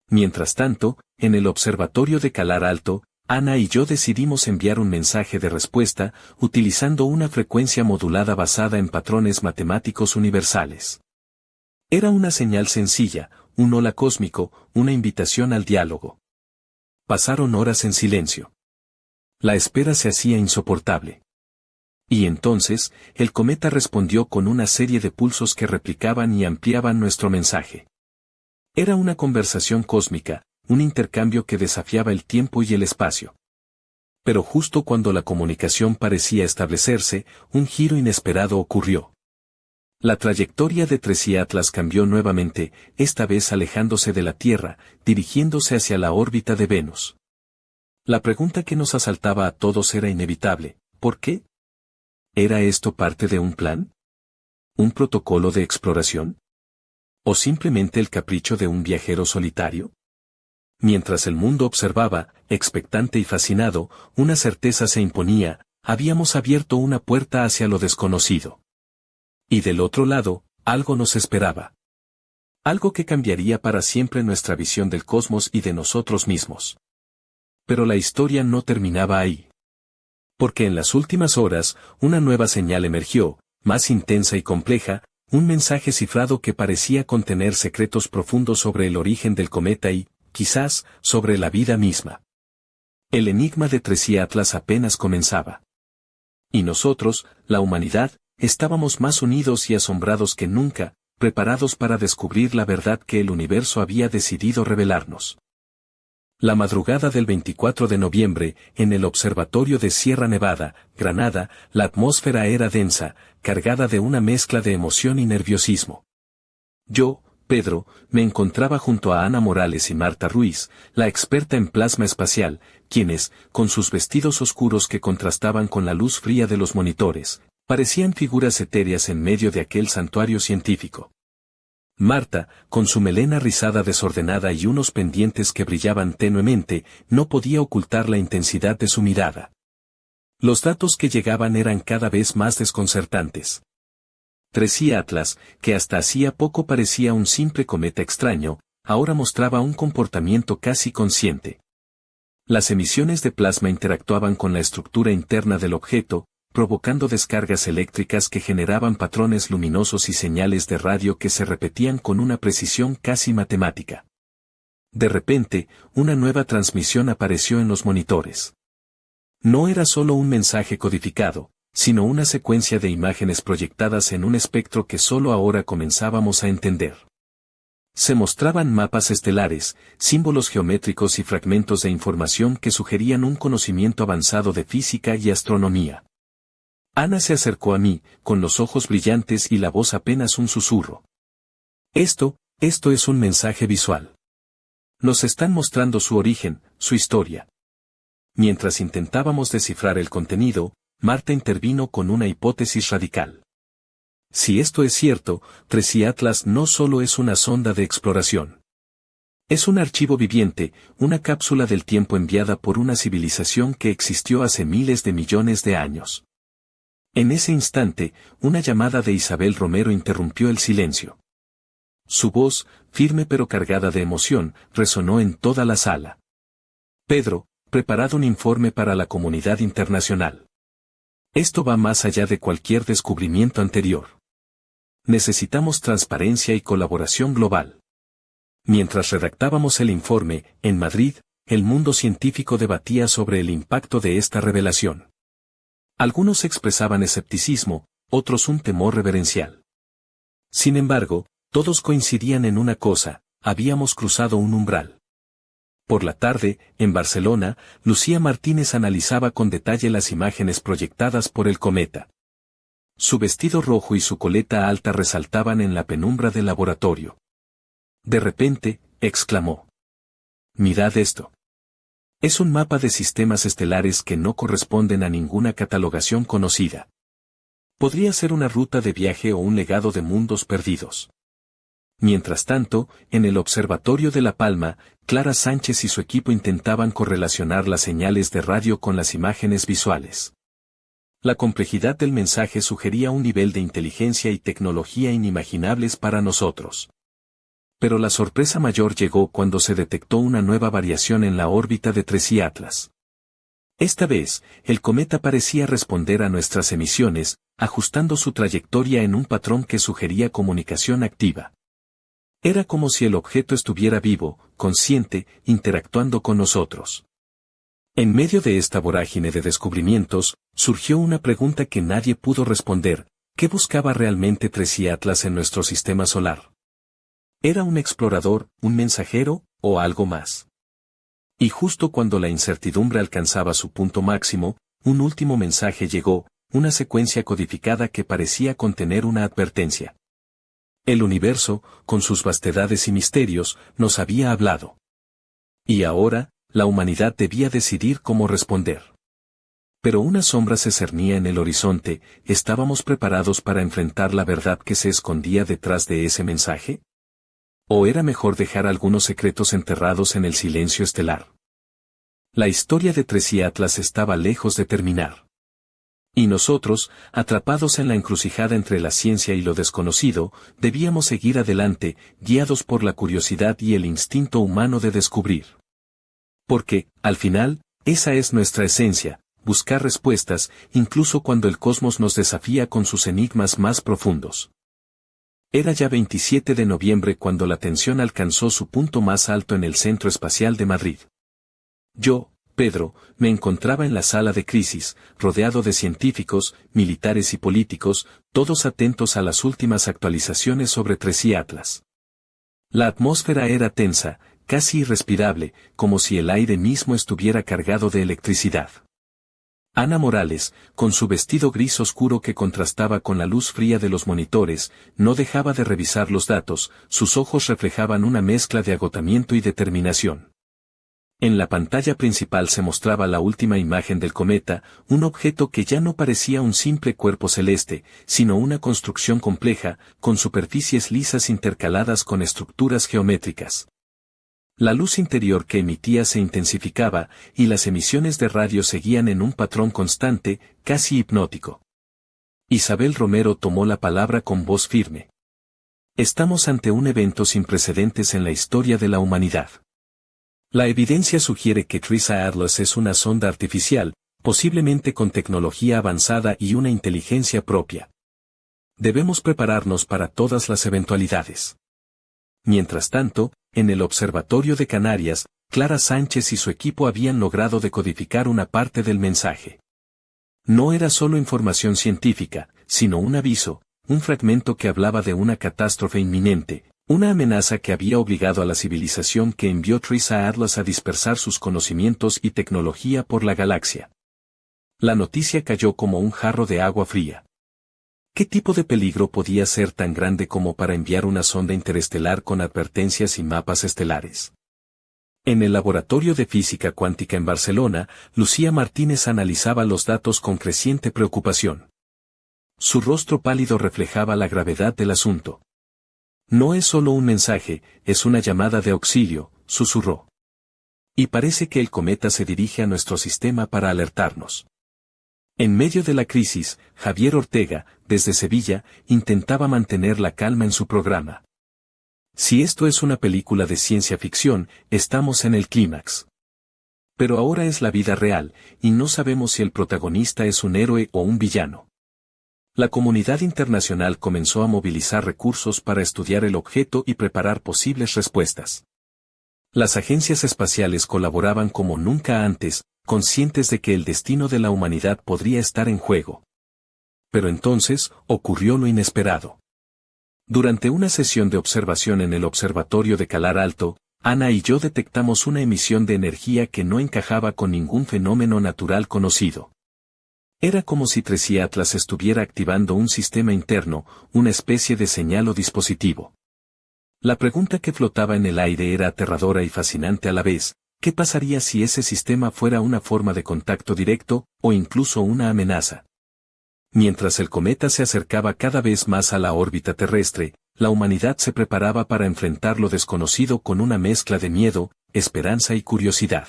Mientras tanto, en el Observatorio de Calar Alto, Ana y yo decidimos enviar un mensaje de respuesta, utilizando una frecuencia modulada basada en patrones matemáticos universales. Era una señal sencilla, un hola cósmico, una invitación al diálogo. Pasaron horas en silencio. La espera se hacía insoportable. Y entonces, el cometa respondió con una serie de pulsos que replicaban y ampliaban nuestro mensaje. Era una conversación cósmica, un intercambio que desafiaba el tiempo y el espacio. Pero justo cuando la comunicación parecía establecerse, un giro inesperado ocurrió. La trayectoria de 3i Atlas cambió nuevamente, esta vez alejándose de la Tierra, dirigiéndose hacia la órbita de Venus. La pregunta que nos asaltaba a todos era inevitable: ¿por qué? ¿Era esto parte de un plan? ¿Un protocolo de exploración? ¿O simplemente el capricho de un viajero solitario? Mientras el mundo observaba, expectante y fascinado, una certeza se imponía: habíamos abierto una puerta hacia lo desconocido. Y del otro lado, algo nos esperaba. Algo que cambiaría para siempre nuestra visión del cosmos y de nosotros mismos. Pero la historia no terminaba ahí. Porque en las últimas horas, una nueva señal emergió, más intensa y compleja, un mensaje cifrado que parecía contener secretos profundos sobre el origen del cometa y, quizás, sobre la vida misma. El enigma de 3i Atlas apenas comenzaba. Y nosotros, la humanidad, estábamos más unidos y asombrados que nunca, preparados para descubrir la verdad que el universo había decidido revelarnos. La madrugada del 24 de noviembre, en el Observatorio de Sierra Nevada, Granada, la atmósfera era densa, cargada de una mezcla de emoción y nerviosismo. Yo, Pedro, me encontraba junto a Ana Morales y Marta Ruiz, la experta en plasma espacial, quienes, con sus vestidos oscuros que contrastaban con la luz fría de los monitores, parecían figuras etéreas en medio de aquel santuario científico. Marta, con su melena rizada desordenada y unos pendientes que brillaban tenuemente, no podía ocultar la intensidad de su mirada. Los datos que llegaban eran cada vez más desconcertantes. 3i Atlas, que hasta hacía poco parecía un simple cometa extraño, ahora mostraba un comportamiento casi consciente. Las emisiones de plasma interactuaban con la estructura interna del objeto, provocando descargas eléctricas que generaban patrones luminosos y señales de radio que se repetían con una precisión casi matemática. De repente, una nueva transmisión apareció en los monitores. No era solo un mensaje codificado, sino una secuencia de imágenes proyectadas en un espectro que solo ahora comenzábamos a entender. Se mostraban mapas estelares, símbolos geométricos y fragmentos de información que sugerían un conocimiento avanzado de física y astronomía. Ana se acercó a mí, con los ojos brillantes y la voz apenas un susurro. Esto es un mensaje visual. Nos están mostrando su origen, su historia. Mientras intentábamos descifrar el contenido, Marta intervino con una hipótesis radical. Si esto es cierto, Tracy Atlas no solo es una sonda de exploración. Es un archivo viviente, una cápsula del tiempo enviada por una civilización que existió hace miles de millones de años. En ese instante, una llamada de Isabel Romero interrumpió el silencio. Su voz, firme pero cargada de emoción, resonó en toda la sala. Pedro, preparad un informe para la comunidad internacional. Esto va más allá de cualquier descubrimiento anterior. Necesitamos transparencia y colaboración global. Mientras redactábamos el informe, en Madrid, el mundo científico debatía sobre el impacto de esta revelación. Algunos expresaban escepticismo, otros un temor reverencial. Sin embargo, todos coincidían en una cosa: habíamos cruzado un umbral. Por la tarde, en Barcelona, Lucía Martínez analizaba con detalle las imágenes proyectadas por el cometa. Su vestido rojo y su coleta alta resaltaban en la penumbra del laboratorio. De repente, exclamó: «Mirad esto. Es un mapa de sistemas estelares que no corresponden a ninguna catalogación conocida. Podría ser una ruta de viaje o un legado de mundos perdidos». Mientras tanto, en el Observatorio de La Palma, Clara Sánchez y su equipo intentaban correlacionar las señales de radio con las imágenes visuales. La complejidad del mensaje sugería un nivel de inteligencia y tecnología inimaginables para nosotros. Pero la sorpresa mayor llegó cuando se detectó una nueva variación en la órbita de Tracy Atlas. Esta vez, el cometa parecía responder a nuestras emisiones, ajustando su trayectoria en un patrón que sugería comunicación activa. Era como si el objeto estuviera vivo, consciente, interactuando con nosotros. En medio de esta vorágine de descubrimientos, surgió una pregunta que nadie pudo responder: ¿qué buscaba realmente Tracy Atlas en nuestro sistema solar? ¿Era un explorador, un mensajero, o algo más? Y justo cuando la incertidumbre alcanzaba su punto máximo, un último mensaje llegó, una secuencia codificada que parecía contener una advertencia. El universo, con sus vastedades y misterios, nos había hablado. Y ahora, la humanidad debía decidir cómo responder. Pero una sombra se cernía en el horizonte. ¿Estábamos preparados para enfrentar la verdad que se escondía detrás de ese mensaje? ¿O era mejor dejar algunos secretos enterrados en el silencio estelar? La historia de Tracy Atlas estaba lejos de terminar. Y nosotros, atrapados en la encrucijada entre la ciencia y lo desconocido, debíamos seguir adelante, guiados por la curiosidad y el instinto humano de descubrir. Porque, al final, esa es nuestra esencia: buscar respuestas, incluso cuando el cosmos nos desafía con sus enigmas más profundos. Era ya 27 de noviembre cuando la tensión alcanzó su punto más alto en el Centro Espacial de Madrid. Yo, Pedro, me encontraba en la sala de crisis, rodeado de científicos, militares y políticos, todos atentos a las últimas actualizaciones sobre Tracy Atlas. La atmósfera era tensa, casi irrespirable, como si el aire mismo estuviera cargado de electricidad. Ana Morales, con su vestido gris oscuro que contrastaba con la luz fría de los monitores, no dejaba de revisar los datos. Sus ojos reflejaban una mezcla de agotamiento y determinación. En la pantalla principal se mostraba la última imagen del cometa, un objeto que ya no parecía un simple cuerpo celeste, sino una construcción compleja, con superficies lisas intercaladas con estructuras geométricas. La luz interior que emitía se intensificaba, y las emisiones de radio seguían en un patrón constante, casi hipnótico. Isabel Romero tomó la palabra con voz firme. Estamos ante un evento sin precedentes en la historia de la humanidad. La evidencia sugiere que Tracy Atlas es una sonda artificial, posiblemente con tecnología avanzada y una inteligencia propia. Debemos prepararnos para todas las eventualidades. Mientras tanto, en el Observatorio de Canarias, Clara Sánchez y su equipo habían logrado decodificar una parte del mensaje. No era solo información científica, sino un aviso, un fragmento que hablaba de una catástrofe inminente, una amenaza que había obligado a la civilización que envió Tracy Atlas a dispersar sus conocimientos y tecnología por la galaxia. La noticia cayó como un jarro de agua fría. ¿Qué tipo de peligro podía ser tan grande como para enviar una sonda interestelar con advertencias y mapas estelares? En el laboratorio de física cuántica en Barcelona, Lucía Martínez analizaba los datos con creciente preocupación. Su rostro pálido reflejaba la gravedad del asunto. No es solo un mensaje, es una llamada de auxilio, susurró. Y parece que el cometa se dirige a nuestro sistema para alertarnos. En medio de la crisis, Javier Ortega, desde Sevilla, intentaba mantener la calma en su programa. Si esto es una película de ciencia ficción, estamos en el clímax. Pero ahora es la vida real, y no sabemos si el protagonista es un héroe o un villano. La comunidad internacional comenzó a movilizar recursos para estudiar el objeto y preparar posibles respuestas. Las agencias espaciales colaboraban como nunca antes, conscientes de que el destino de la humanidad podría estar en juego. Pero entonces, ocurrió lo inesperado. Durante una sesión de observación en el observatorio de Calar Alto, Ana y yo detectamos una emisión de energía que no encajaba con ningún fenómeno natural conocido. Era como si Tracy Atlas estuviera activando un sistema interno, una especie de señal o dispositivo. La pregunta que flotaba en el aire era aterradora y fascinante a la vez: ¿qué pasaría si ese sistema fuera una forma de contacto directo, o incluso una amenaza? Mientras el cometa se acercaba cada vez más a la órbita terrestre, la humanidad se preparaba para enfrentar lo desconocido con una mezcla de miedo, esperanza y curiosidad.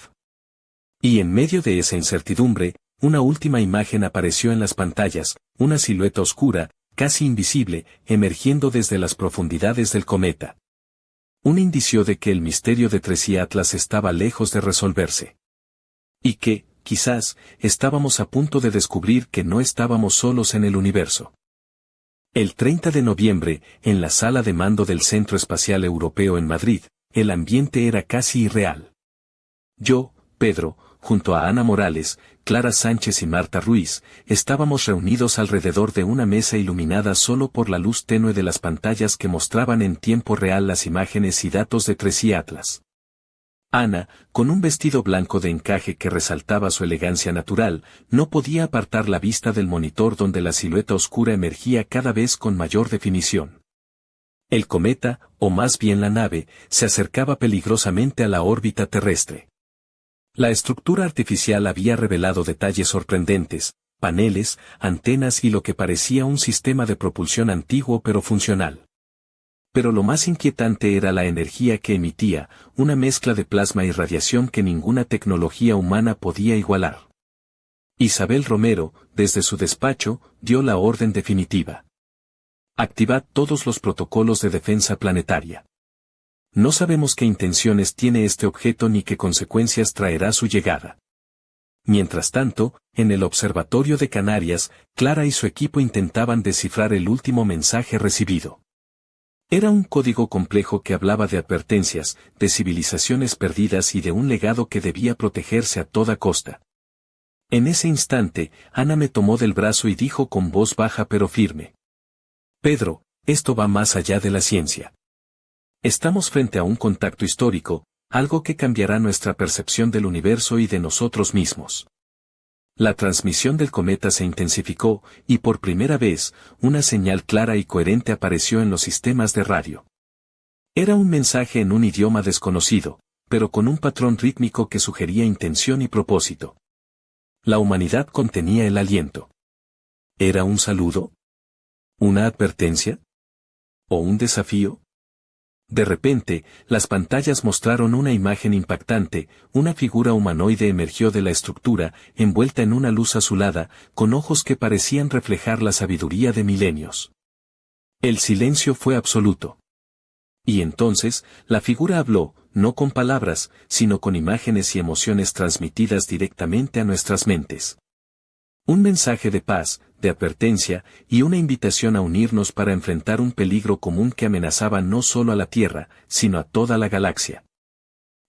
Y en medio de esa incertidumbre, una última imagen apareció en las pantallas, una silueta oscura, casi invisible, emergiendo desde las profundidades del cometa. Un indicio de que el misterio de Tracy Atlas estaba lejos de resolverse. Y que, quizás, estábamos a punto de descubrir que no estábamos solos en el universo. El 30 de noviembre, en la sala de mando del Centro Espacial Europeo en Madrid, el ambiente era casi irreal. Yo, Pedro, junto a Ana Morales, Clara Sánchez y Marta Ruiz, estábamos reunidos alrededor de una mesa iluminada solo por la luz tenue de las pantallas que mostraban en tiempo real las imágenes y datos de Tracy Atlas. Ana, con un vestido blanco de encaje que resaltaba su elegancia natural, no podía apartar la vista del monitor donde la silueta oscura emergía cada vez con mayor definición. El cometa, o más bien la nave, se acercaba peligrosamente a la órbita terrestre. La estructura artificial había revelado detalles sorprendentes: paneles, antenas y lo que parecía un sistema de propulsión antiguo pero funcional. Pero lo más inquietante era la energía que emitía, una mezcla de plasma y radiación que ninguna tecnología humana podía igualar. Isabel Romero, desde su despacho, dio la orden definitiva. Activad todos los protocolos de defensa planetaria. No sabemos qué intenciones tiene este objeto ni qué consecuencias traerá su llegada. Mientras tanto, en el observatorio de Canarias, Clara y su equipo intentaban descifrar el último mensaje recibido. Era un código complejo que hablaba de advertencias, de civilizaciones perdidas y de un legado que debía protegerse a toda costa. En ese instante, Ana me tomó del brazo y dijo con voz baja pero firme: Pedro, esto va más allá de la ciencia. Estamos frente a un contacto histórico, algo que cambiará nuestra percepción del universo y de nosotros mismos. La transmisión del cometa se intensificó, y por primera vez, una señal clara y coherente apareció en los sistemas de radio. Era un mensaje en un idioma desconocido, pero con un patrón rítmico que sugería intención y propósito. La humanidad contenía el aliento. ¿Era un saludo? ¿Una advertencia? ¿O un desafío? De repente, las pantallas mostraron una imagen impactante: una figura humanoide emergió de la estructura, envuelta en una luz azulada, con ojos que parecían reflejar la sabiduría de milenios. El silencio fue absoluto. Y entonces, la figura habló, no con palabras, sino con imágenes y emociones transmitidas directamente a nuestras mentes. Un mensaje de paz, de advertencia, y una invitación a unirnos para enfrentar un peligro común que amenazaba no solo a la Tierra, sino a toda la galaxia.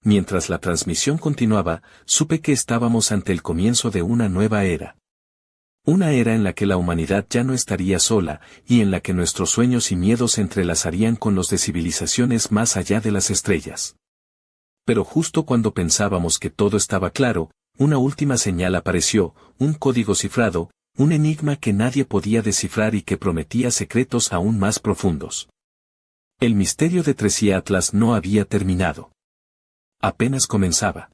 Mientras la transmisión continuaba, supe que estábamos ante el comienzo de una nueva era. Una era en la que la humanidad ya no estaría sola, y en la que nuestros sueños y miedos se entrelazarían con los de civilizaciones más allá de las estrellas. Pero justo cuando pensábamos que todo estaba claro, una última señal apareció: un código cifrado, un enigma que nadie podía descifrar y que prometía secretos aún más profundos. El misterio de Tracy Atlas no había terminado. Apenas comenzaba.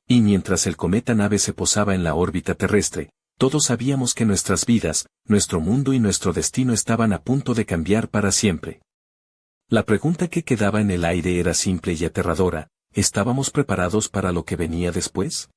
Y mientras el cometa nave se posaba en la órbita terrestre, todos sabíamos que nuestras vidas, nuestro mundo y nuestro destino estaban a punto de cambiar para siempre. La pregunta que quedaba en el aire era simple y aterradora: ¿estábamos preparados para lo que venía después?